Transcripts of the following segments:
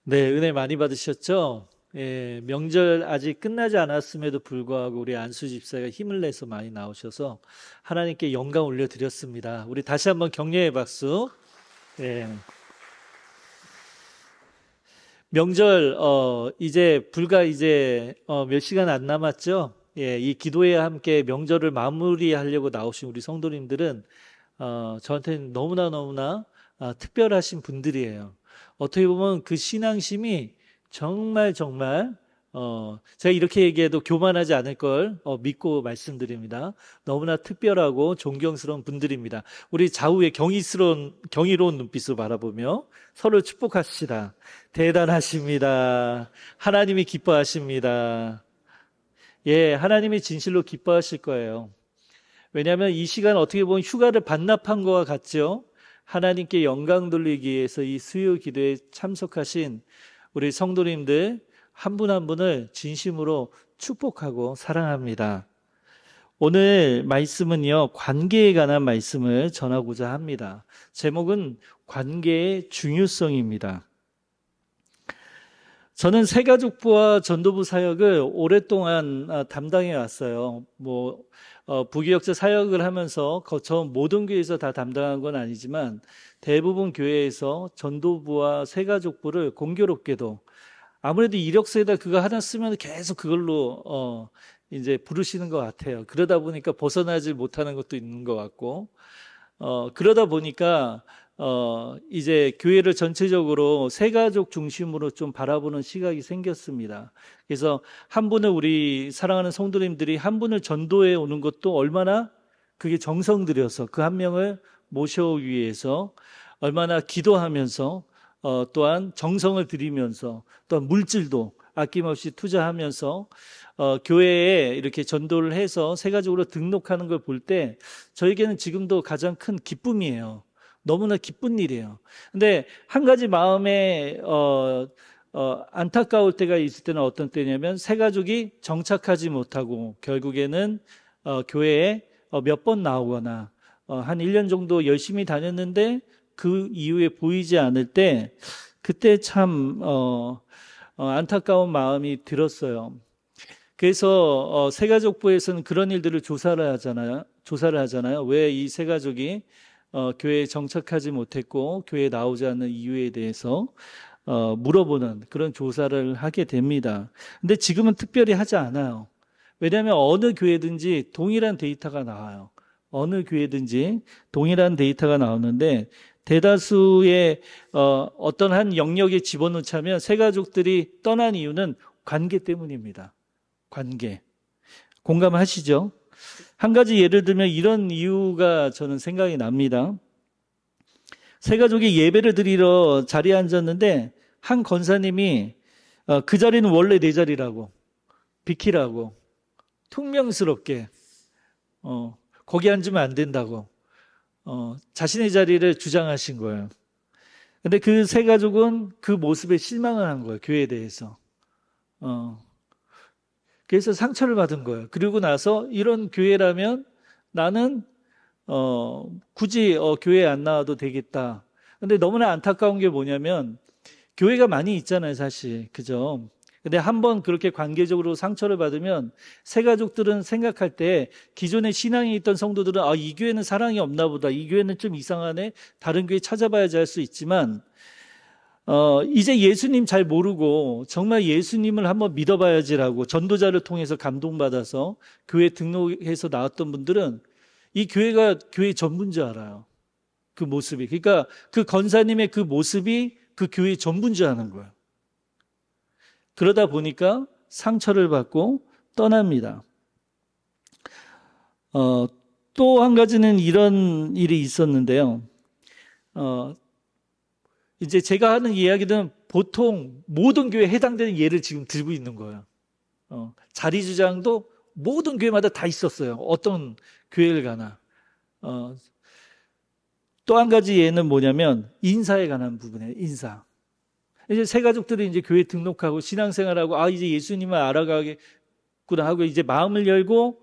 네, 은혜 많이 받으셨죠? 예, 명절 아직 끝나지 않았음에도 불구하고 우리 안수 집사가 힘을 내서 많이 나오셔서 하나님께 영광 올려드렸습니다. 우리 다시 한번 격려의 박수. 예, 명절 이제 불과 몇 시간 안 남았죠? 예, 이 기도회와 함께 명절을 마무리하려고 나오신 우리 성도님들은 저한테는 너무나 특별하신 분들이에요. 어떻게 보면 그 신앙심이 정말 제가 이렇게 얘기해도 교만하지 않을 걸 믿고 말씀드립니다. 너무나 특별하고 존경스러운 분들입니다. 우리 좌우에 경이로운 눈빛으로 바라보며 서로 축복합시다. 대단하십니다. 하나님이 기뻐하십니다. 예, 하나님이 진실로 기뻐하실 거예요. 왜냐하면 이 시간 어떻게 보면 휴가를 반납한 것과 같죠. 하나님께 영광 돌리기 위해서 이 수요 기도에 참석하신 우리 성도님들 한 분 한 분을 진심으로 축복하고 사랑합니다. 오늘 말씀은요, 관계에 관한 말씀을 전하고자 합니다. 제목은 관계의 중요성입니다. 저는 새가족부와 전도부 사역을 오랫동안 담당해 왔어요. 부교역자 사역을 하면서 거쳐 모든 교회에서 다 담당한 건 아니지만 대부분 교회에서 전도부와 새가족부를 공교롭게도 아무래도 이력서에다 그거 하나 쓰면 계속 그걸로 이제 부르시는 것 같아요. 그러다 보니까 벗어나지 못하는 것도 있는 것 같고 그러다 보니까 이제 교회를 전체적으로 새가족 중심으로 좀 바라보는 시각이 생겼습니다. 그래서 한 분을 우리 사랑하는 성도님들이 한 분을 전도해 오는 것도 얼마나 그게 정성 들여서 그 한 명을 모셔오기 위해서 얼마나 기도하면서 또한 정성을 들이면서 또한 물질도 아낌없이 투자하면서 교회에 이렇게 전도를 해서 새가족으로 등록하는 걸 볼 때 저에게는 지금도 가장 큰 기쁨이에요. 너무나 기쁜 일이에요. 근데 한 가지 마음에 안타까울 때가 있을 때는 어떤 때냐면 새가족이 정착하지 못하고 결국에는 교회에 몇 번 나오거나 한 1년 정도 열심히 다녔는데 그 이후에 보이지 않을 때 그때 참 안타까운 마음이 들었어요. 그래서 새가족부에서는 그런 일들을 조사를 하잖아요. 왜 이 새가족이 교회에 정착하지 못했고 교회에 나오지 않는 이유에 대해서 물어보는 그런 조사를 하게 됩니다. 근데 지금은 특별히 하지 않아요. 왜냐하면 어느 교회든지 동일한 데이터가 나와요. 어느 교회든지 동일한 데이터가 나오는데 대다수의 어떤 한 영역에 집어넣자면 새가족들이 떠난 이유는 관계 때문입니다. 관계. 공감하시죠? 한 가지 예를 들면 이런 이유가 저는 생각이 납니다. 새가족이 예배를 드리러 자리에 앉았는데 한 권사님이 그 자리는 원래 내 자리라고 비키라고 퉁명스럽게 거기 앉으면 안 된다고 자신의 자리를 주장하신 거예요. 근데 그 새가족은 그 모습에 실망을 한 거예요. 교회에 대해서. 그래서 상처를 받은 거예요. 그리고 나서 이런 교회라면 나는 굳이 교회에 안 나와도 되겠다. 근데 너무나 안타까운 게 뭐냐면 교회가 많이 있잖아요, 사실. 그죠? 근데 한번 그렇게 관계적으로 상처를 받으면 새가족들은 생각할 때 기존에 신앙이 있던 성도들은 이 교회는 사랑이 없나 보다. 이 교회는 좀 이상하네. 다른 교회 찾아봐야지 할 수 있지만 이제 예수님 잘 모르고 정말 예수님을 한번 믿어봐야지라고 전도자를 통해서 감동받아서 교회 등록해서 나왔던 분들은 이 교회가 교회 전부인 줄 알아요. 그 모습이. 그러니까 그 권사님의 그 모습이 그 교회 전부인 줄 아는 거예요. 그러다 보니까 상처를 받고 떠납니다. 또 한 가지는 이런 일이 있었는데요. 이제 제가 하는 이야기는 보통 모든 교회에 해당되는 예를 지금 들고 있는 거예요. 자리 주장도 모든 교회마다 다 있었어요. 어떤 교회를 가나. 또 한 가지 예는 뭐냐면 인사에 관한 부분이에요. 인사. 이제 새가족들이 이제 교회 등록하고 신앙생활하고 이제 예수님을 알아가겠구나 하고 이제 마음을 열고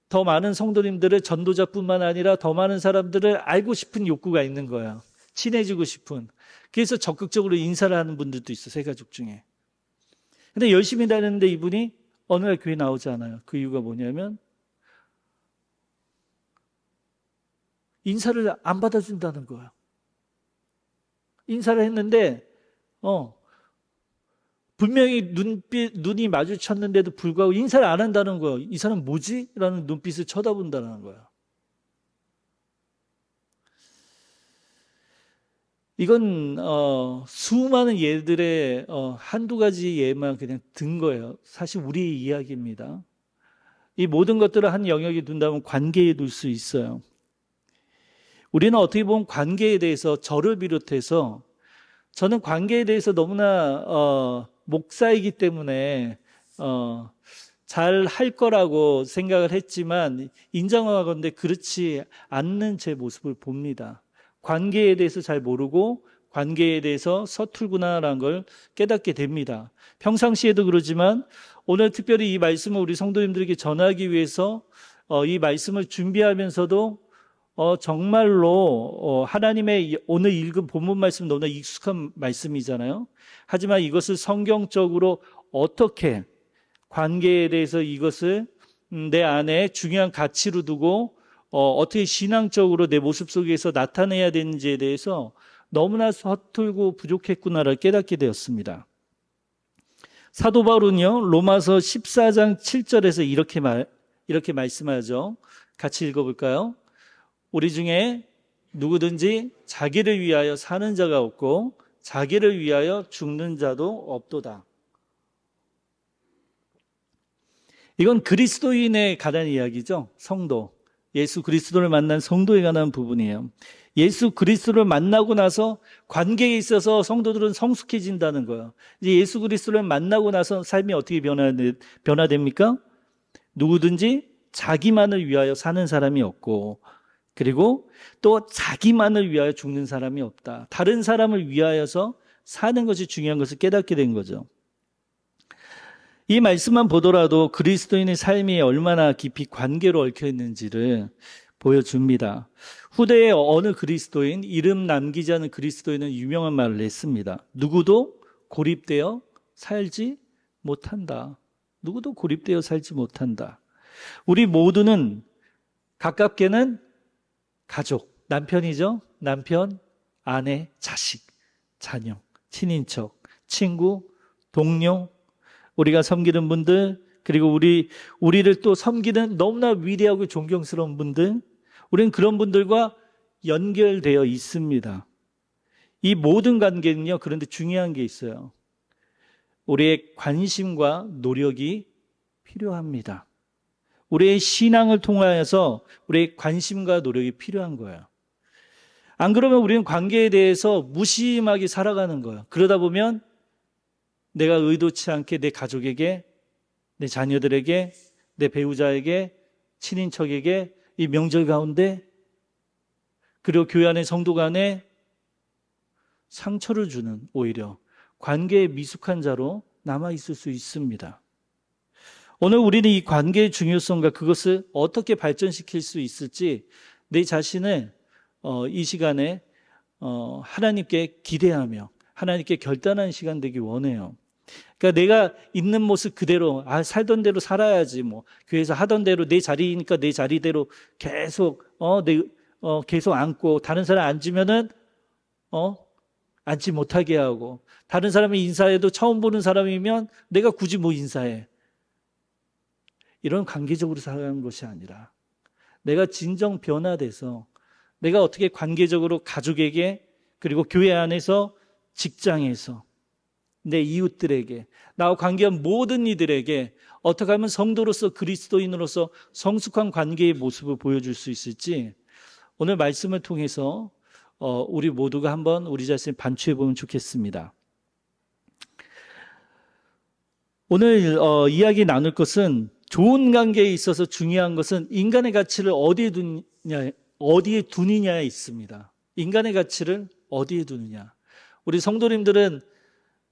더 많은 성도님들을 전도자뿐만 아니라 더 많은 사람들을 알고 싶은 욕구가 있는 거예요. 친해지고 싶은. 그래서 적극적으로 인사를 하는 분들도 있어, 새 가족 중에. 근데 열심히 다녔는데 이분이 어느 날 교회 나오지 않아요. 그 이유가 뭐냐면 인사를 안 받아준다는 거예요. 인사를 했는데 분명히 눈이 마주쳤는데도 불구하고 인사를 안 한다는 거예요. 이 사람 뭐지? 라는 눈빛을 쳐다본다는 거예요. 이건 수많은 예들의 한두 가지 예만 그냥 든 거예요. 사실 우리의 이야기입니다. 이 모든 것들을 한 영역에 둔다면 관계에 둘 수 있어요. 우리는 어떻게 보면 관계에 대해서 저를 비롯해서 저는 관계에 대해서 너무나 목사이기 때문에 잘 할 거라고 생각을 했지만 인정하건대 그렇지 않는 제 모습을 봅니다. 관계에 대해서 잘 모르고 관계에 대해서 서툴구나라는 걸 깨닫게 됩니다. 평상시에도 그러지만 오늘 특별히 이 말씀을 우리 성도님들에게 전하기 위해서 이 말씀을 준비하면서도 정말로 하나님의 오늘 읽은 본문 말씀 너무나 익숙한 말씀이잖아요. 하지만 이것을 성경적으로 어떻게 관계에 대해서 이것을 내 안에 중요한 가치로 두고 어떻게 신앙적으로 내 모습 속에서 나타내야 되는지에 대해서 너무나 서툴고 부족했구나를 깨닫게 되었습니다. 사도 바울은요, 로마서 14장 7절에서 이렇게 말씀하죠. 같이 읽어볼까요? 우리 중에 누구든지 자기를 위하여 사는 자가 없고 자기를 위하여 죽는 자도 없도다. 이건 그리스도인에 관한 이야기죠. 성도. 예수 그리스도를 만난 성도에 관한 부분이에요. 예수 그리스도를 만나고 나서 관계에 있어서 성도들은 성숙해진다는 거예요. 이제 예수 그리스도를 만나고 나서 삶이 어떻게 변화됩니까? 누구든지 자기만을 위하여 사는 사람이 없고 그리고 또 자기만을 위하여 죽는 사람이 없다. 다른 사람을 위하여서 사는 것이 중요한 것을 깨닫게 된 거죠. 이 말씀만 보더라도 그리스도인의 삶이 얼마나 깊이 관계로 얽혀 있는지를 보여줍니다. 후대의 어느 그리스도인, 이름 남기지 않은 그리스도인은 유명한 말을 했습니다. 누구도 고립되어 살지 못한다. 누구도 고립되어 살지 못한다. 우리 모두는 가깝게는 가족, 남편이죠. 남편, 아내, 자식, 자녀, 친인척, 친구, 동료, 우리가 섬기는 분들, 그리고 우리를 또 섬기는 너무나 위대하고 존경스러운 분들, 우리는 그런 분들과 연결되어 있습니다. 이 모든 관계는요, 그런데 중요한 게 있어요. 우리의 관심과 노력이 필요합니다. 우리의 신앙을 통하여서 우리의 관심과 노력이 필요한 거예요. 안 그러면 우리는 관계에 대해서 무심하게 살아가는 거예요. 그러다 보면 내가 의도치 않게 내 가족에게, 내 자녀들에게, 내 배우자에게, 친인척에게 이 명절 가운데 그리고 교회 안의 성도 간에 상처를 주는 오히려 관계의 미숙한 자로 남아있을 수 있습니다. 오늘 우리는 이 관계의 중요성과 그것을 어떻게 발전시킬 수 있을지 내 자신을 이 시간에 하나님께 기대하며 하나님께 결단하는 시간 되기 원해요. 그러니까 내가 있는 모습 그대로 살던 대로 살아야지 뭐 교회에서 하던 대로 내 자리니까 내 자리대로 계속 계속 앉고 다른 사람 앉으면은 앉지 못하게 하고 다른 사람이 인사해도 처음 보는 사람이면 내가 굳이 뭐 인사해. 이런 관계적으로 살아가는 것이 아니라 내가 진정 변화돼서 내가 어떻게 관계적으로 가족에게 그리고 교회 안에서 직장에서 내 이웃들에게 나와 관계한 모든 이들에게 어떻게 하면 성도로서 그리스도인으로서 성숙한 관계의 모습을 보여줄 수 있을지 오늘 말씀을 통해서 우리 모두가 한번 우리 자신을 반추해 보면 좋겠습니다. 오늘 이야기 나눌 것은 좋은 관계에 있어서 중요한 것은 인간의 가치를 어디에 두느냐에 있습니다. 인간의 가치를 어디에 두느냐. 우리 성도님들은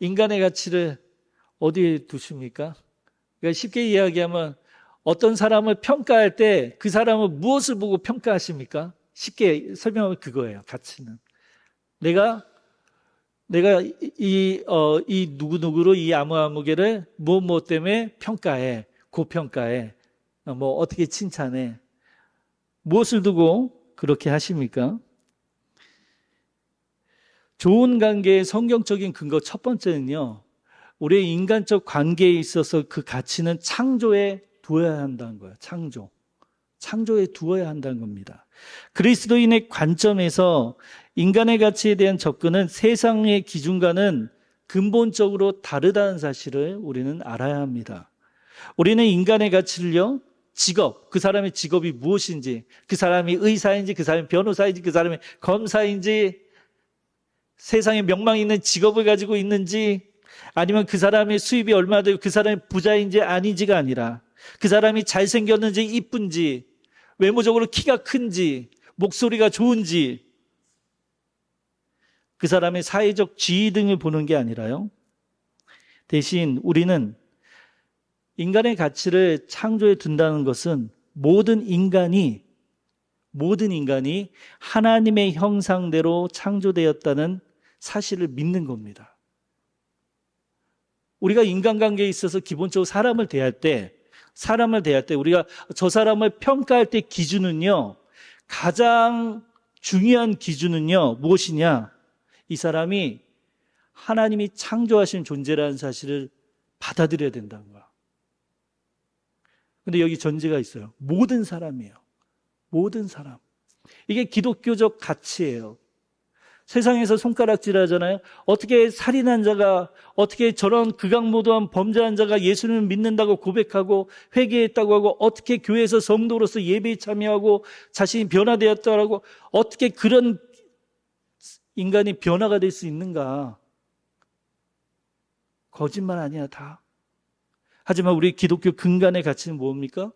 인간의 가치를 어디에 두십니까? 그러니까 쉽게 이야기하면 어떤 사람을 평가할 때 그 사람은 무엇을 보고 평가하십니까? 쉽게 설명하면 그거예요. 가치는. 내가 이 누구누구로 이 아무아무개를 뭐 때문에 평가해, 고평가해, 뭐 어떻게 칭찬해. 무엇을 두고 그렇게 하십니까? 좋은 관계의 성경적인 근거 첫 번째는요, 우리의 인간적 관계에 있어서 그 가치는 창조에 두어야 한다는 거예요. 창조에 두어야 한다는 겁니다. 그리스도인의 관점에서 인간의 가치에 대한 접근은 세상의 기준과는 근본적으로 다르다는 사실을 우리는 알아야 합니다. 우리는 인간의 가치를요, 직업, 그 사람의 직업이 무엇인지, 그 사람이 의사인지, 그 사람이 변호사인지, 그 사람이 검사인지, 세상에 명망 있는 직업을 가지고 있는지, 아니면 그 사람의 수입이 얼마나 되고 그 사람이 부자인지 아닌지가 아니라 그 사람이 잘생겼는지 이쁜지, 외모적으로 키가 큰지, 목소리가 좋은지, 그 사람의 사회적 지위 등을 보는 게 아니라요, 대신 우리는 인간의 가치를 창조에 둔다는 것은 모든 인간이 하나님의 형상대로 창조되었다는 사실을 믿는 겁니다. 우리가 인간관계에 있어서 기본적으로 사람을 대할 때 우리가 저 사람을 평가할 때 기준은요, 가장 중요한 기준은요, 무엇이냐? 이 사람이 하나님이 창조하신 존재라는 사실을 받아들여야 된다는 거야. 근데 여기 전제가 있어요. 모든 사람이에요. 모든 사람. 이게 기독교적 가치예요. 세상에서 손가락질 하잖아요. 어떻게 살인한 자가, 어떻게 저런 극악무도한 범죄한 자가 예수님을 믿는다고 고백하고 회개했다고 하고, 어떻게 교회에서 성도로서 예배에 참여하고 자신이 변화되었다고, 어떻게 그런 인간이 변화가 될 수 있는가? 거짓말 아니야, 다. 하지만 우리 기독교 근간의 가치는 뭡니까?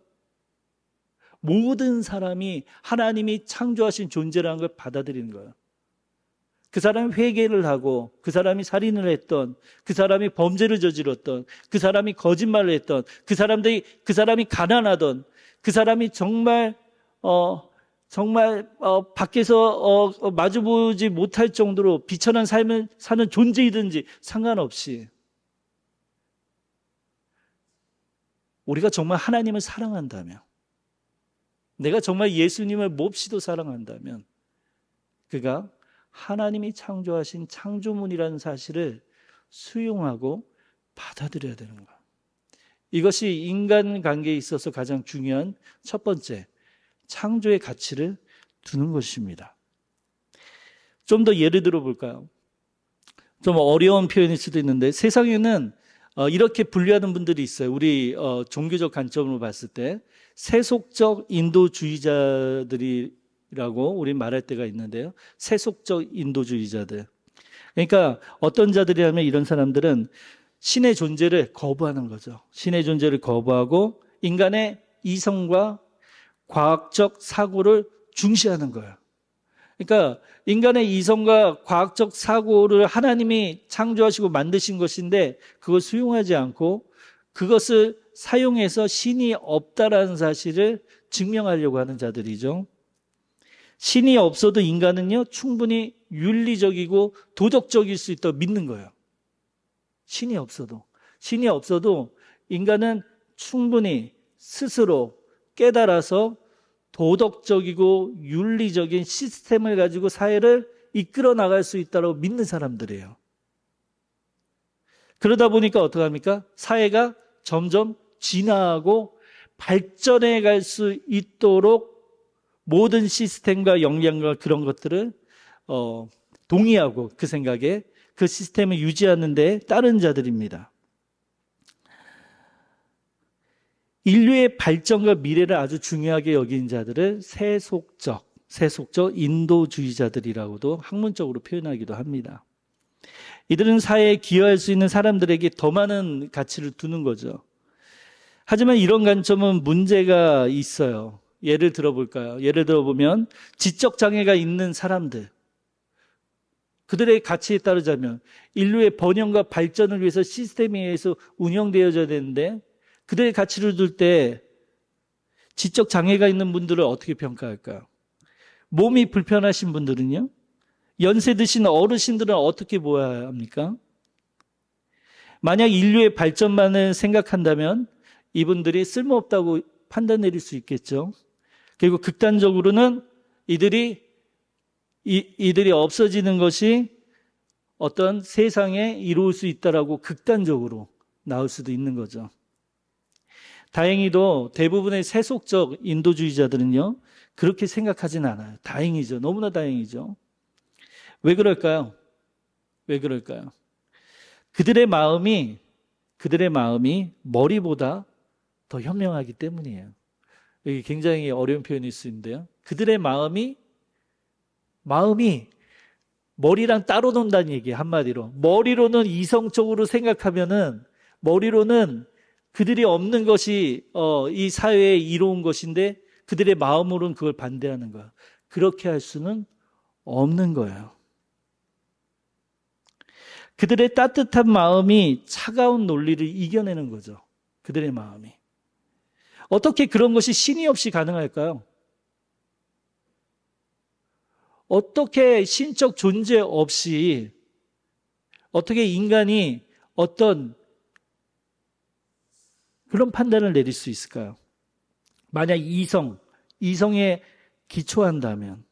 모든 사람이 하나님이 창조하신 존재라는 걸 받아들이는 거예요. 그 사람이 회개를 하고, 그 사람이 살인을 했던, 그 사람이 범죄를 저질렀던, 그 사람이 거짓말을 했던, 그 사람이 가난하던, 그 사람이 정말 밖에서 마주보지 못할 정도로 비천한 삶을 사는 존재이든지 상관없이, 우리가 정말 하나님을 사랑한다면, 내가 정말 예수님을 몹시도 사랑한다면, 그가 하나님이 창조하신 창조물이라는 사실을 수용하고 받아들여야 되는 거야. 이것이 인간관계에 있어서 가장 중요한 첫 번째, 창조의 가치를 두는 것입니다. 좀 더 예를 들어 볼까요? 좀 어려운 표현일 수도 있는데, 세상에는 이렇게 분류하는 분들이 있어요. 우리 종교적 관점으로 봤을 때 세속적 인도주의자들이라고 우리 말할 때가 있는데요. 세속적 인도주의자들. 그러니까 어떤 자들이라면, 이런 사람들은 신의 존재를 거부하는 거죠. 신의 존재를 거부하고 인간의 이성과 과학적 사고를 중시하는 거예요. 그러니까 인간의 이성과 과학적 사고를 하나님이 창조하시고 만드신 것인데, 그걸 수용하지 않고 그것을 사용해서 신이 없다라는 사실을 증명하려고 하는 자들이죠. 신이 없어도 인간은요, 충분히 윤리적이고 도덕적일 수 있다고 믿는 거예요. 신이 없어도 인간은 충분히 스스로 깨달아서 도덕적이고 윤리적인 시스템을 가지고 사회를 이끌어 나갈 수 있다고 믿는 사람들이에요. 그러다 보니까 어떡합니까? 사회가 점점 진화하고 발전해 갈 수 있도록 모든 시스템과 역량과 그런 것들을 동의하고, 그 생각에 그 시스템을 유지하는 데 따른 자들입니다. 인류의 발전과 미래를 아주 중요하게 여긴 자들을 세속적 인도주의자들이라고도 학문적으로 표현하기도 합니다. 이들은 사회에 기여할 수 있는 사람들에게 더 많은 가치를 두는 거죠. 하지만 이런 관점은 문제가 있어요. 예를 들어볼까요? 예를 들어보면 지적 장애가 있는 사람들, 그들의 가치에 따르자면 인류의 번영과 발전을 위해서 시스템에 의해서 운영되어져야 되는데, 그들의 가치를 둘 때 지적 장애가 있는 분들을 어떻게 평가할까요? 몸이 불편하신 분들은요, 연세 드신 어르신들은 어떻게 보아야 합니까? 만약 인류의 발전만을 생각한다면 이분들이 쓸모없다고 판단 내릴 수 있겠죠. 그리고 극단적으로는 이들이 없어지는 것이 어떤 세상에 이로울 수 있다라고 극단적으로 나올 수도 있는 거죠. 다행히도 대부분의 세속적 인도주의자들은요, 그렇게 생각하진 않아요. 다행이죠. 너무나 다행이죠. 왜 그럴까요? 왜 그럴까요? 그들의 마음이 머리보다 더 현명하기 때문이에요. 이게 굉장히 어려운 표현일 수 있는데요. 그들의 마음이 머리랑 따로 논다는 얘기예요. 한마디로. 머리로는 이성적으로 생각하면은, 머리로는 그들이 없는 것이 이 사회에 이로운 것인데 그들의 마음으로는 그걸 반대하는 거예요. 그렇게 할 수는 없는 거예요. 그들의 따뜻한 마음이 차가운 논리를 이겨내는 거죠. 그들의 마음이. 어떻게 그런 것이 신이 없이 가능할까요? 어떻게 신적 존재 없이 어떻게 인간이 어떤 그런 판단을 내릴 수 있을까요? 만약 이성에 기초한다면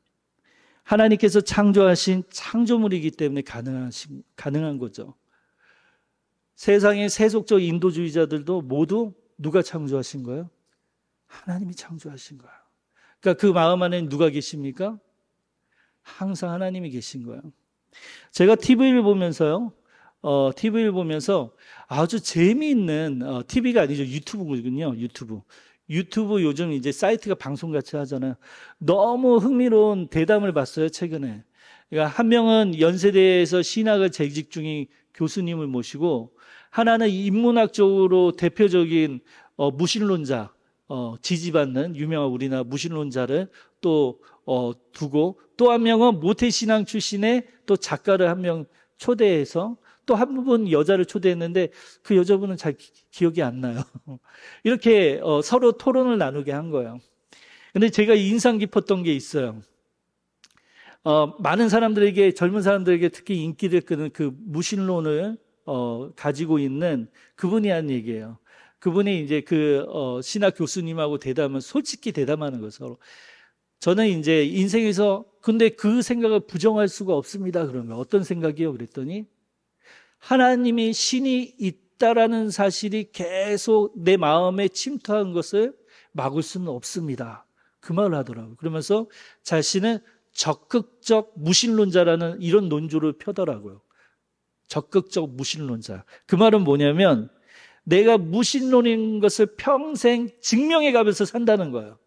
하나님께서 창조하신 창조물이기 때문에 가능한 거죠. 세상의 세속적 인도주의자들도 모두 누가 창조하신 거예요? 하나님이 창조하신 거예요. 그러니까 그 마음 안에 누가 계십니까? 항상 하나님이 계신 거예요. 제가 TV를 보면서 아주 재미있는, TV가 아니죠. 유튜브거든요. 유튜브 요즘 이제 사이트가 방송같이 하잖아요. 너무 흥미로운 대담을 봤어요, 최근에. 그러니까 한 명은 연세대에서 신학을 재직 중인 교수님을 모시고, 하나는 인문학적으로 대표적인 무신론자, 지지받는 유명한 우리나라 무신론자를 또 두고, 또 한 명은 모태신앙 출신의 또 작가를 한 명 초대해서 또 한 분 여자를 초대했는데 그 여자분은 잘 기억이 안 나요. 이렇게 서로 토론을 나누게 한 거예요. 근데 제가 인상 깊었던 게 있어요. 많은 사람들에게, 젊은 사람들에게 특히 인기를 끄는 그 무신론을 가지고 있는 그분이 한 얘기예요. 그분이 이제 신학 교수님하고 대담을 솔직히 대담하는 거예요, 서로. 저는 이제 인생에서 근데 그 생각을 부정할 수가 없습니다. 그러면 어떤 생각이요? 그랬더니 하나님이 신이 있다라는 사실이 계속 내 마음에 침투한 것을 막을 수는 없습니다. 그 말을 하더라고요. 그러면서 자신은 적극적 무신론자라는 이런 논조를 펴더라고요. 적극적 무신론자. 그 말은 뭐냐면 내가 무신론인 것을 평생 증명해 가면서 산다는 거예요.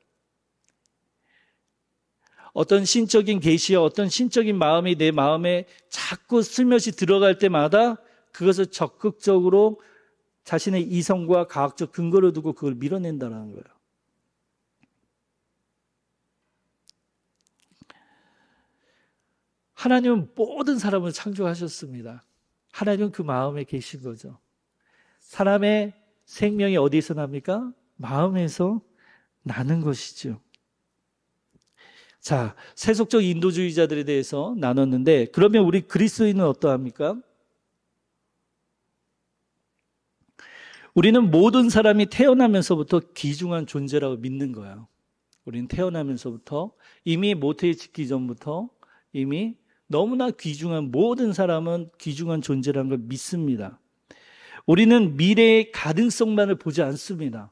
어떤 신적인 계시와 어떤 신적인 마음이 내 마음에 자꾸 슬며시 들어갈 때마다 그것을 적극적으로 자신의 이성과 과학적 근거를 두고 그걸 밀어낸다는 거예요. 하나님은 모든 사람을 창조하셨습니다. 하나님은 그 마음에 계신 거죠. 사람의 생명이 어디에서 납니까? 마음에서 나는 것이죠. 자, 세속적 인도주의자들에 대해서 나눴는데 그러면 우리 그리스도인은 어떠합니까? 우리는 모든 사람이 태어나면서부터 귀중한 존재라고 믿는 거예요. 우리는 태어나면서부터 이미 모태에 짓기 전부터 이미 너무나 귀중한, 모든 사람은 귀중한 존재라는 걸 믿습니다. 우리는 미래의 가능성만을 보지 않습니다.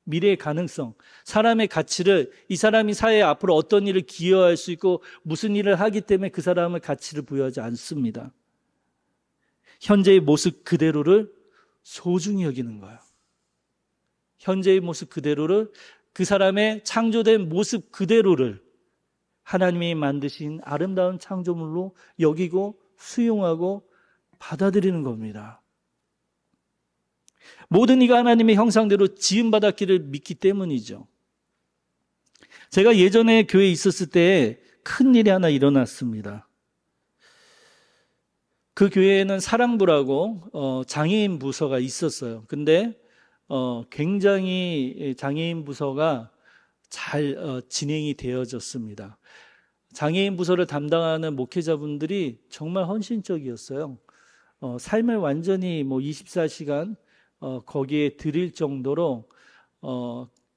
미래의 가능성, 사람의 가치를, 이 사람이 사회에 앞으로 어떤 일을 기여할 수 있고 무슨 일을 하기 때문에 그 사람의 가치를 부여하지 않습니다. 현재의 모습 그대로를 소중히 여기는 거예요. 현재의 모습 그대로를, 그 사람의 창조된 모습 그대로를 하나님이 만드신 아름다운 창조물로 여기고 수용하고 받아들이는 겁니다. 모든 이가 하나님의 형상대로 지음받았기를 믿기 때문이죠. 제가 예전에 교회에 있었을 때 큰일이 하나 일어났습니다. 그 교회에는 사랑부라고 장애인 부서가 있었어요. 근데 굉장히 장애인 부서가 잘 진행이 되어졌습니다. 장애인 부서를 담당하는 목회자분들이 정말 헌신적이었어요. 삶을 완전히 24시간 거기에 드릴 정도로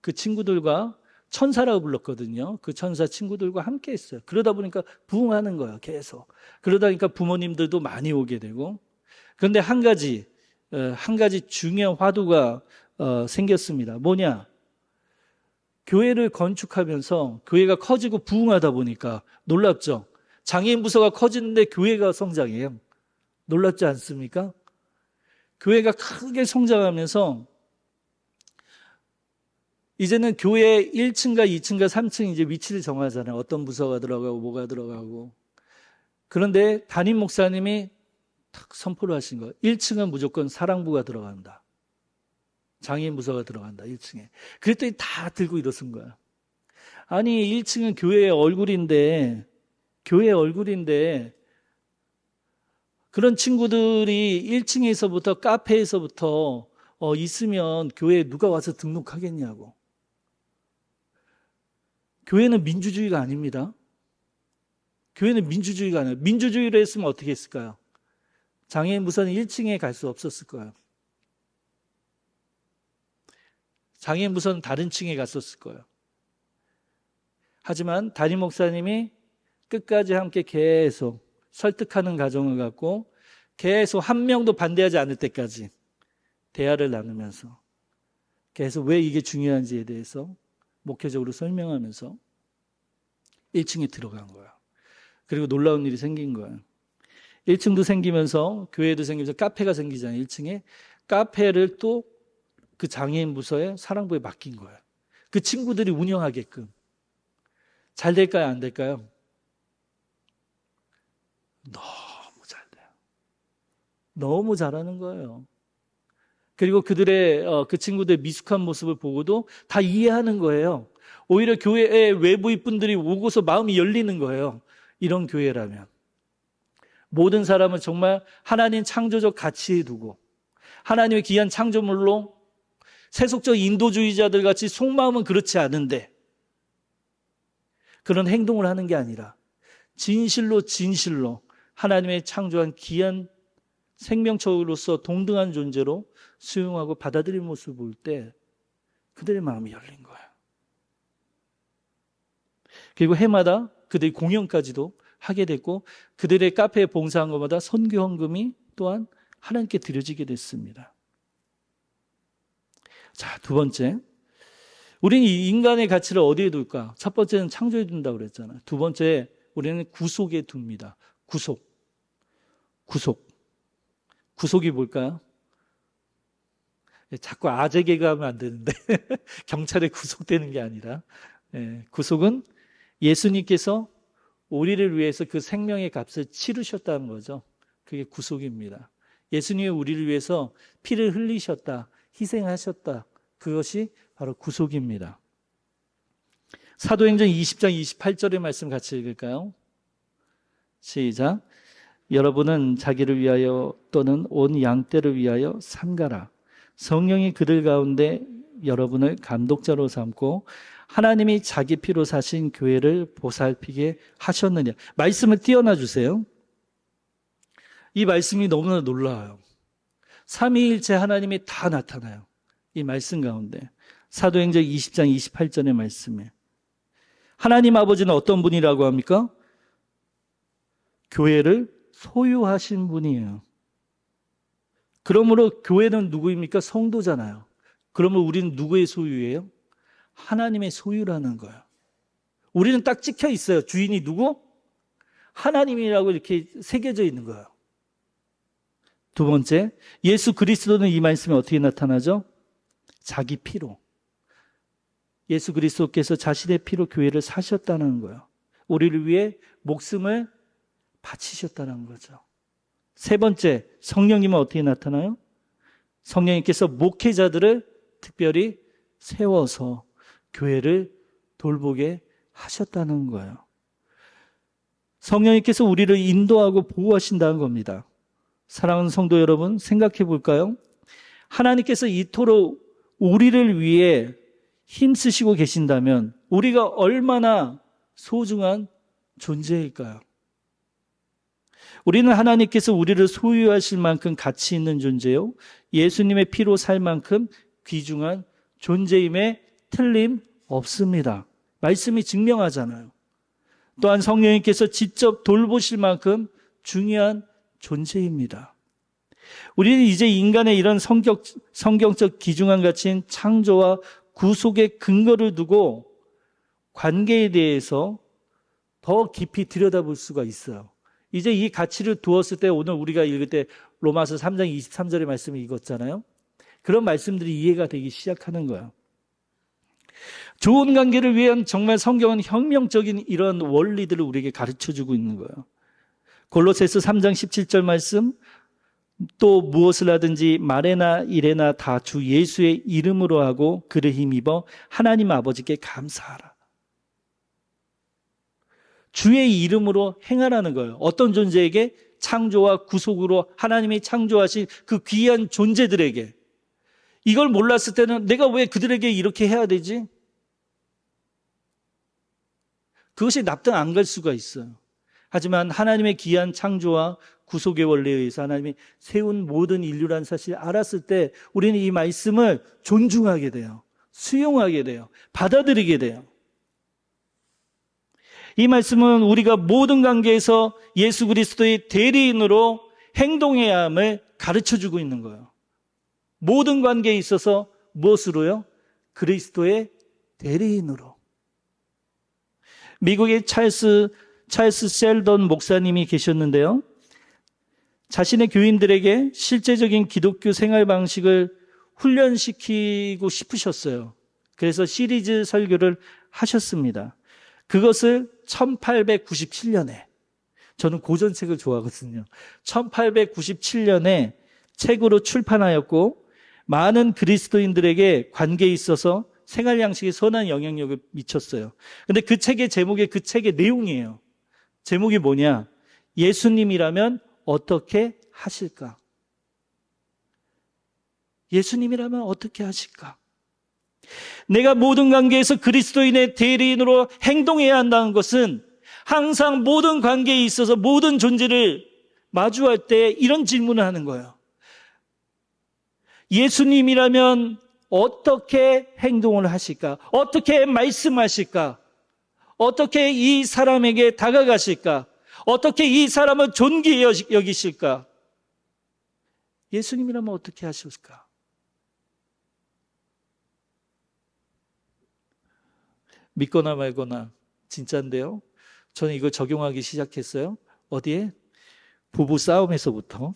그 친구들과 천사라고 불렀거든요. 그 천사 친구들과 함께 했어요. 그러다 보니까 부흥하는 거예요. 계속. 그러다 보니까 부모님들도 많이 오게 되고. 그런데 한 가지 중요한 화두가 생겼습니다. 뭐냐? 교회를 건축하면서 교회가 커지고 부흥하다 보니까 놀랍죠? 장애인 부서가 커지는데 교회가 성장해요. 놀랍지 않습니까? 교회가 크게 성장하면서 이제는 교회 1층과 2층과 3층 이제 위치를 정하잖아요. 어떤 부서가 들어가고 뭐가 들어가고. 그런데 담임 목사님이 탁 선포를 하신 거예요. 1층은 무조건 사랑부가 들어간다. 장애인 부서가 들어간다. 1층에. 그랬더니 다 들고 일어선 거야. 아니 1층은 교회의 얼굴인데 그런 친구들이 1층에서부터 카페에서부터 있으면 교회에 누가 와서 등록하겠냐고. 교회는 민주주의가 아닙니다. 교회는 민주주의가 아니에요. 민주주의로 했으면 어떻게 했을까요? 장애인 부서는 1층에 갈 수 없었을 거예요. 장애인 부서는 다른 층에 갔었을 거예요. 하지만 담임 목사님이 끝까지 함께 계속 설득하는 과정을 갖고 계속 한 명도 반대하지 않을 때까지 대화를 나누면서 계속 왜 이게 중요한지에 대해서 목회적으로 설명하면서 1층에 들어간 거야. 그리고 놀라운 일이 생긴 거야. 1층도 생기면서 교회도 생기면서 카페가 생기잖아요. 1층에 카페를 또 그 장애인 부서에 사랑부에 맡긴 거예요. 그 친구들이 운영하게끔. 잘 될까요? 안 될까요? 너무 잘 돼요. 너무 잘하는 거예요. 그리고 그들의 그 친구들의 미숙한 모습을 보고도 다 이해하는 거예요. 오히려 교회에 외부인 분들이 오고서 마음이 열리는 거예요. 이런 교회라면. 모든 사람은 정말 하나님 창조적 가치에 두고 하나님의 귀한 창조물로 세속적 인도주의자들 같이 속마음은 그렇지 않은데 그런 행동을 하는 게 아니라 진실로 하나님의 창조한 귀한 생명체로서 동등한 존재로 수용하고 받아들이는 모습을 볼 때 그들의 마음이 열린 거예요. 그리고 해마다 그들이 공연까지도 하게 됐고 그들의 카페에 봉사한 것마다 선교 헌금이 또한 하나님께 드려지게 됐습니다. 자, 두 번째. 우리는 이 인간의 가치를 어디에 둘까? 첫 번째는 창조에 둔다고 그랬잖아요. 두 번째, 우리는 구속에 둡니다. 구속이 뭘까요? 자꾸 아재 개그하면 안 되는데 경찰에 구속되는 게 아니라 구속은 예수님께서 우리를 위해서 그 생명의 값을 치르셨다는 거죠. 그게 구속입니다. 예수님이 우리를 위해서 피를 흘리셨다, 희생하셨다. 그것이 바로 구속입니다. 사도행전 20장 28절의 말씀 같이 읽을까요? 시작. 여러분은 자기를 위하여 또는 온 양떼를 위하여 삼가라. 성령이 그들 가운데 여러분을 감독자로 삼고 하나님이 자기 피로 사신 교회를 보살피게 하셨느냐. 말씀을 띄어놔 주세요. 이 말씀이 너무나 놀라워요. 삼위일체 하나님이 다 나타나요. 이 말씀 가운데. 사도행전 20장 28절의 말씀에. 하나님 아버지는 어떤 분이라고 합니까? 교회를 소유하신 분이에요. 그러므로 교회는 누구입니까? 성도잖아요. 그러면 우리는 누구의 소유예요? 하나님의 소유라는 거예요. 우리는 딱 찍혀 있어요. 주인이 누구? 하나님이라고 이렇게 새겨져 있는 거예요. 두 번째, 예수 그리스도는 이 말씀에 어떻게 나타나죠? 자기 피로. 예수 그리스도께서 자신의 피로 교회를 사셨다는 거예요. 우리를 위해 목숨을 바치셨다는 거죠. 세 번째, 성령님은 어떻게 나타나요? 성령님께서 목회자들을 특별히 세워서 교회를 돌보게 하셨다는 거예요. 성령님께서 우리를 인도하고 보호하신다는 겁니다. 사랑하는 성도 여러분, 생각해 볼까요? 하나님께서 이토록 우리를 위해 힘쓰시고 계신다면 우리가 얼마나 소중한 존재일까요? 우리는 하나님께서 우리를 소유하실 만큼 가치 있는 존재요, 예수님의 피로 살 만큼 귀중한 존재임에 틀림없습니다. 말씀이 증명하잖아요. 또한 성령님께서 직접 돌보실 만큼 중요한 존재입니다. 우리는 이제 인간의 이런 성경적 귀중한 가치인 창조와 구속의 근거를 두고 관계에 대해서 더 깊이 들여다볼 수가 있어요. 이제 이 가치를 두었을 때, 오늘 우리가 읽을 때 로마서 3장 23절의 말씀을 읽었잖아요. 그런 말씀들이 이해가 되기 시작하는 거예요. 좋은 관계를 위한 정말 성경은 혁명적인 이런 원리들을 우리에게 가르쳐주고 있는 거예요. 골로새서 3장 17절 말씀, 또 무엇을 하든지 말에나 일에나 다 주 예수의 이름으로 하고 그를 힘입어 하나님 아버지께 감사하라. 주의 이름으로 행하라는 거예요. 어떤 존재에게? 창조와 구속으로 하나님이 창조하신 그 귀한 존재들에게. 이걸 몰랐을 때는 내가 왜 그들에게 이렇게 해야 되지? 그것이 납득 안 갈 수가 있어요. 하지만 하나님의 귀한 창조와 구속의 원리에 의해서 하나님이 세운 모든 인류란 사실을 알았을 때 우리는 이 말씀을 존중하게 돼요. 수용하게 돼요. 받아들이게 돼요. 이 말씀은 우리가 모든 관계에서 예수 그리스도의 대리인으로 행동해야 함을 가르쳐주고 있는 거예요. 모든 관계에 있어서 무엇으로요? 그리스도의 대리인으로. 미국의 찰스 셀던 목사님이 계셨는데요. 자신의 교인들에게 실제적인 기독교 생활 방식을 훈련시키고 싶으셨어요. 그래서 시리즈 설교를 하셨습니다. 그것을 1897년에, 저는 고전책을 좋아하거든요. 1897년에 책으로 출판하였고 많은 그리스도인들에게 관계에 있어서 생활 양식에 선한 영향력을 미쳤어요. 근데 그 책의 제목이 그 책의 내용이에요. 제목이 뭐냐? 예수님이라면 어떻게 하실까? 예수님이라면 어떻게 하실까? 내가 모든 관계에서 그리스도인의 대리인으로 행동해야 한다는 것은 항상 모든 관계에 있어서 모든 존재를 마주할 때 이런 질문을 하는 거예요. 예수님이라면 어떻게 행동을 하실까? 어떻게 말씀하실까? 어떻게 이 사람에게 다가가실까? 어떻게 이 사람을 존귀히 여기실까? 예수님이라면 어떻게 하실까? 믿거나 말거나 진짜인데요. 저는 이걸 적용하기 시작했어요. 어디에? 부부 싸움에서부터.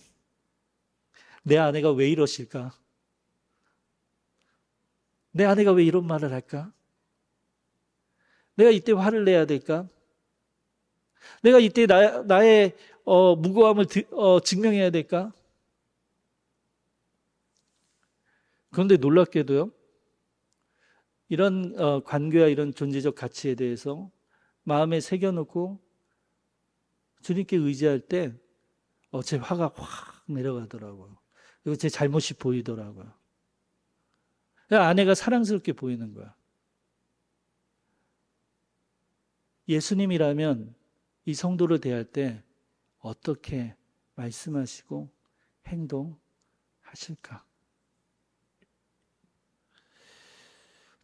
내 아내가 왜 이러실까? 내 아내가 왜 이런 말을 할까? 내가 이때 화를 내야 될까? 내가 이때 나의 무고함을 증명해야 될까? 그런데 놀랍게도요, 이런 관계와 이런 존재적 가치에 대해서 마음에 새겨놓고 주님께 의지할 때 제 화가 확 내려가더라고요. 그리고 제 잘못이 보이더라고요. 아내가 사랑스럽게 보이는 거야. 예수님이라면 이 성도를 대할 때 어떻게 말씀하시고 행동하실까?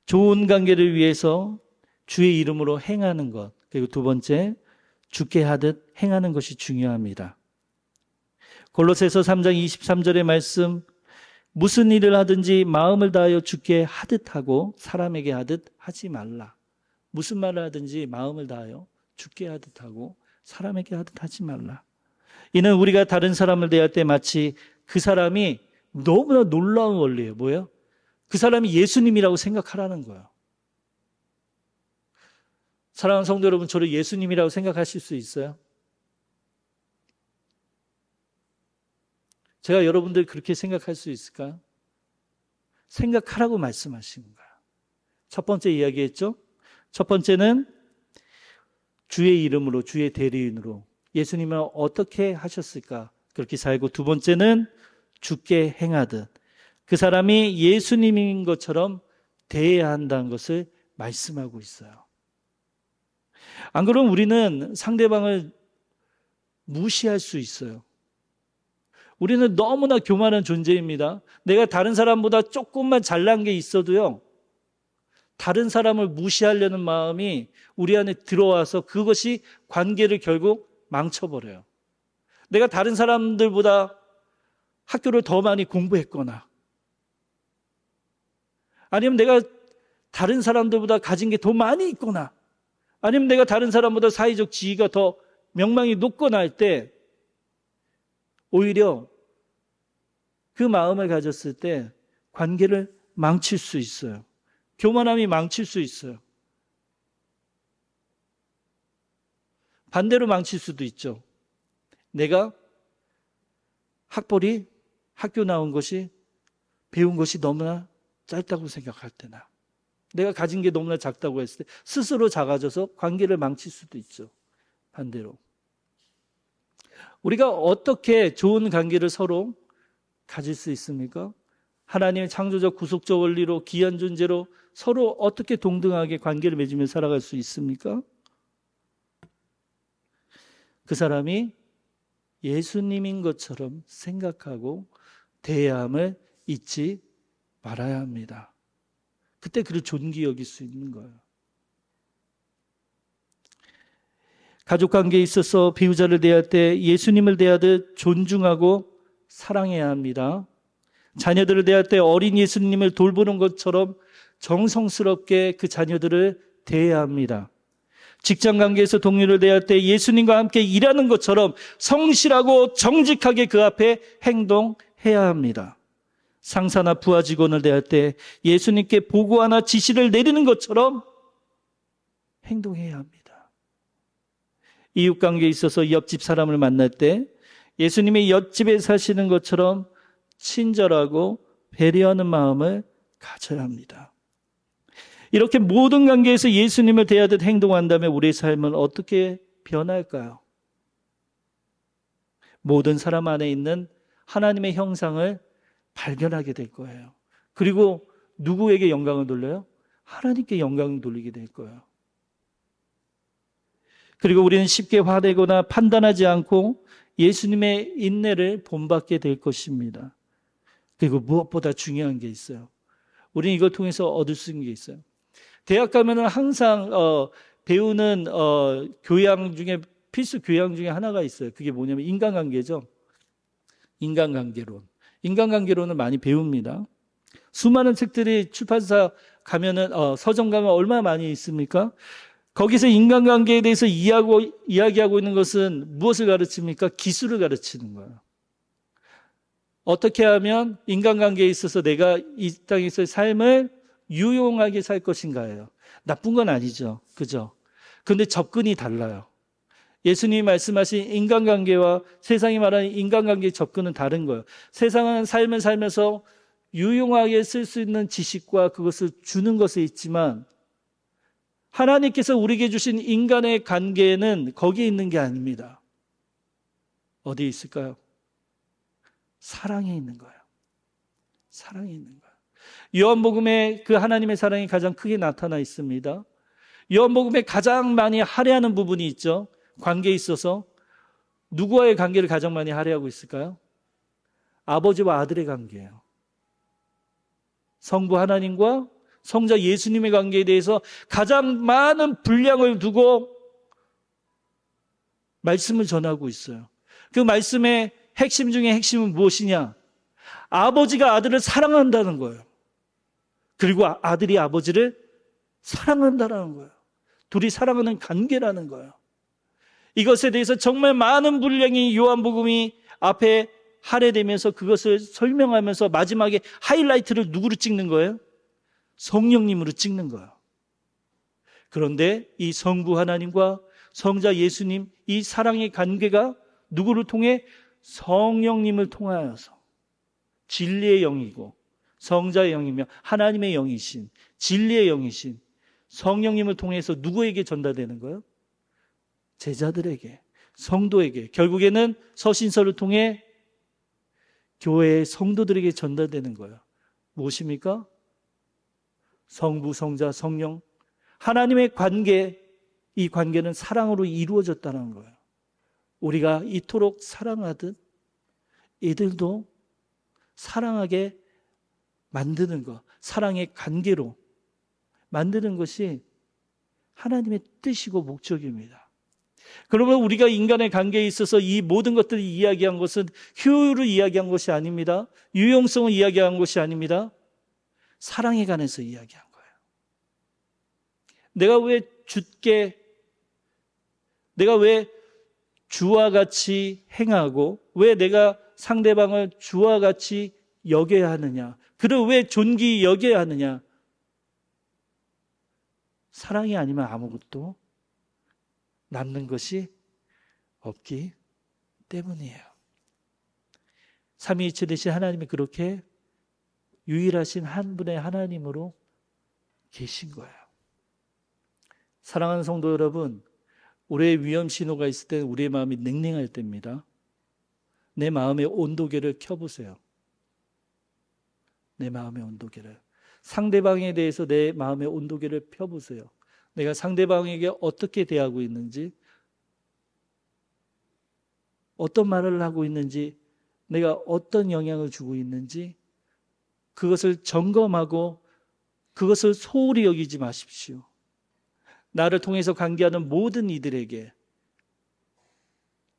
좋은 관계를 위해서 주의 이름으로 행하는 것, 그리고 두 번째, 주께 하듯 행하는 것이 중요합니다. 골로새서 3장 23절의 말씀, 무슨 일을 하든지 마음을 다하여 주께 하듯 하고 사람에게 하듯 하지 말라. 무슨 말을 하든지 마음을 다하여 주께 하듯 하고 사람에게 하듯 하지 말라. 이는 우리가 다른 사람을 대할 때 마치 그 사람이 너무나 놀라운 원리예요. 뭐예요? 그 사람이 예수님이라고 생각하라는 거예요. 사랑하는 성도 여러분, 저를 예수님이라고 생각하실 수 있어요? 제가 여러분들 그렇게 생각할 수 있을까요? 생각하라고 말씀하신 거예요. 첫 번째 이야기했죠? 첫 번째는 주의 이름으로, 주의 대리인으로 예수님은 어떻게 하셨을까? 그렇게 살고, 두 번째는 주께 행하듯 그 사람이 예수님인 것처럼 대해야 한다는 것을 말씀하고 있어요. 안 그러면 우리는 상대방을 무시할 수 있어요. 우리는 너무나 교만한 존재입니다. 내가 다른 사람보다 조금만 잘난 게 있어도요, 다른 사람을 무시하려는 마음이 우리 안에 들어와서 그것이 관계를 결국 망쳐버려요. 내가 다른 사람들보다 학교를 더 많이 공부했거나, 아니면 내가 다른 사람들보다 가진 게 더 많이 있거나, 아니면 내가 다른 사람보다 사회적 지위가 더 명망이 높거나 할 때, 오히려 그 마음을 가졌을 때 관계를 망칠 수 있어요. 교만함이 망칠 수 있어요. 반대로 망칠 수도 있죠. 내가 학교 나온 것이, 배운 것이 너무나 짧다고 생각할 때나, 내가 가진 게 너무나 작다고 했을 때 스스로 작아져서 관계를 망칠 수도 있죠. 반대로. 우리가 어떻게 좋은 관계를 서로 가질 수 있습니까? 하나님의 창조적 구속적 원리로 귀한 존재로 서로 어떻게 동등하게 관계를 맺으며 살아갈 수 있습니까? 그 사람이 예수님인 것처럼 생각하고 대해야 함을 잊지 말아야 합니다. 그때 그를 존귀 여길 수 있는 거예요. 가족관계에 있어서 배우자를 대할 때 예수님을 대하듯 존중하고 사랑해야 합니다. 자녀들을 대할 때 어린 예수님을 돌보는 것처럼 정성스럽게 그 자녀들을 대해야 합니다. 직장관계에서 동료를 대할 때 예수님과 함께 일하는 것처럼 성실하고 정직하게 그 앞에 행동해야 합니다. 상사나 부하 직원을 대할 때 예수님께 보고하나 지시를 내리는 것처럼 행동해야 합니다. 이웃관계에 있어서 옆집 사람을 만날 때 예수님이 옆집에 사시는 것처럼 친절하고 배려하는 마음을 가져야 합니다. 이렇게 모든 관계에서 예수님을 대하듯 행동한다면 우리의 삶은 어떻게 변할까요? 모든 사람 안에 있는 하나님의 형상을 발견하게 될 거예요. 그리고 누구에게 영광을 돌려요? 하나님께 영광을 돌리게 될 거예요. 그리고 우리는 쉽게 화내거나 판단하지 않고 예수님의 인내를 본받게 될 것입니다. 그리고 무엇보다 중요한 게 있어요. 우리는 이걸 통해서 얻을 수 있는 게 있어요. 대학 가면은 항상 배우는 교양 중에 필수 교양 중에 하나가 있어요. 그게 뭐냐면 인간관계죠. 인간관계론. 인간관계론을 많이 배웁니다. 수많은 책들이 출판사 가면은 서점 가면 얼마나 많이 있습니까? 거기서 인간관계에 대해서 이야기하고 있는 것은 무엇을 가르칩니까? 기술을 가르치는 거예요. 어떻게 하면 인간관계에 있어서 내가 이 땅에서의 삶을 유용하게 살 것인가예요. 나쁜 건 아니죠. 그죠? 그런데 접근이 달라요. 예수님이 말씀하신 인간관계와 세상이 말하는 인간관계의 접근은 다른 거예요. 세상은 삶을 살면서 유용하게 쓸 수 있는 지식과 그것을 주는 것에 있지만 하나님께서 우리에게 주신 인간의 관계는 거기에 있는 게 아닙니다. 어디에 있을까요? 사랑에 있는 거예요. 사랑에 있는 거예요. 요한복음에 그 하나님의 사랑이 가장 크게 나타나 있습니다. 요한복음에 가장 많이 할애하는 부분이 있죠. 관계에 있어서 누구와의 관계를 가장 많이 할애하고 있을까요? 아버지와 아들의 관계예요. 성부 하나님과 성자 예수님의 관계에 대해서 가장 많은 분량을 두고 말씀을 전하고 있어요. 그 말씀의 핵심 중에 핵심은 무엇이냐? 아버지가 아들을 사랑한다는 거예요. 그리고 아들이 아버지를 사랑한다는 거예요. 둘이 사랑하는 관계라는 거예요. 이것에 대해서 정말 많은 분량이 요한복음이 앞에 할애되면서 그것을 설명하면서 마지막에 하이라이트를 누구로 찍는 거예요? 성령님으로 찍는 거예요. 그런데 이 성부 하나님과 성자 예수님 이 사랑의 관계가 누구를 통해? 성령님을 통하여서 진리의 영이고 성자의 영이며 하나님의 영이신 진리의 영이신 성령님을 통해서 누구에게 전달되는 거예요? 제자들에게, 성도에게, 결국에는 서신서를 통해 교회의 성도들에게 전달되는 거예요. 무엇입니까? 성부, 성자, 성령, 하나님의 관계, 이 관계는 사랑으로 이루어졌다는 거예요. 우리가 이토록 사랑하듯 이들도 사랑하게 만드는 것, 사랑의 관계로 만드는 것이 하나님의 뜻이고 목적입니다. 그러면 우리가 인간의 관계에 있어서 이 모든 것들을 이야기한 것은 효율을 이야기한 것이 아닙니다. 유용성을 이야기한 것이 아닙니다. 사랑에 관해서 이야기한 거예요. 내가 왜 주와 같이 행하고 왜 내가 상대방을 주와 같이 여겨야 하느냐? 그를 왜 존귀 여겨야 하느냐? 사랑이 아니면 아무것도 남는 것이 없기 때문이에요. 삼위일체 되신 하나님이 그렇게 유일하신 한 분의 하나님으로 계신 거예요. 사랑하는 성도 여러분, 우리의 위험 신호가 있을 때 우리의 마음이 냉랭할 때입니다. 내 마음의 온도계를 켜보세요. 내 마음의 온도계를. 상대방에 대해서 내 마음의 온도계를 펴보세요. 내가 상대방에게 어떻게 대하고 있는지, 어떤 말을 하고 있는지, 내가 어떤 영향을 주고 있는지 그것을 점검하고 그것을 소홀히 여기지 마십시오. 나를 통해서 관계하는 모든 이들에게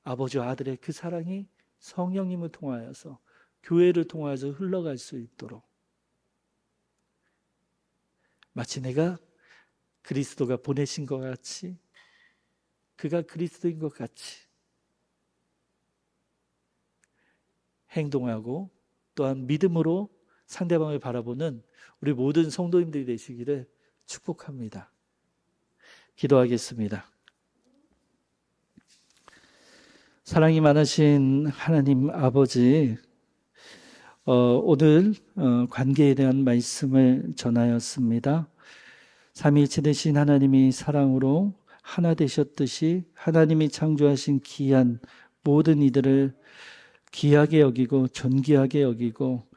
아버지와 아들의 그 사랑이 성령님을 통하여서 교회를 통하여서 흘러갈 수 있도록 마치 내가 그리스도가 보내신 것 같이 그가 그리스도인 것 같이 행동하고 또한 믿음으로 상대방을 바라보는 우리 모든 성도님들이 되시기를 축복합니다. 기도하겠습니다. 사랑이 많으신 하나님 아버지, 오늘 관계에 대한 말씀을 전하였습니다. 삼위일체 되신 하나님이 사랑으로 하나 되셨듯이 하나님이 창조하신 귀한 모든 이들을 귀하게 여기고 존귀하게 여기고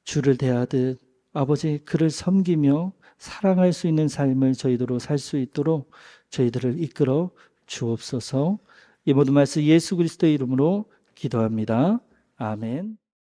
주를 대하듯 아버지 그를 섬기며 사랑할 수 있는 삶을 저희들로 살 수 있도록 저희들을 이끌어 주옵소서. 이 모든 말씀 예수 그리스도의 이름으로 기도합니다. 아멘.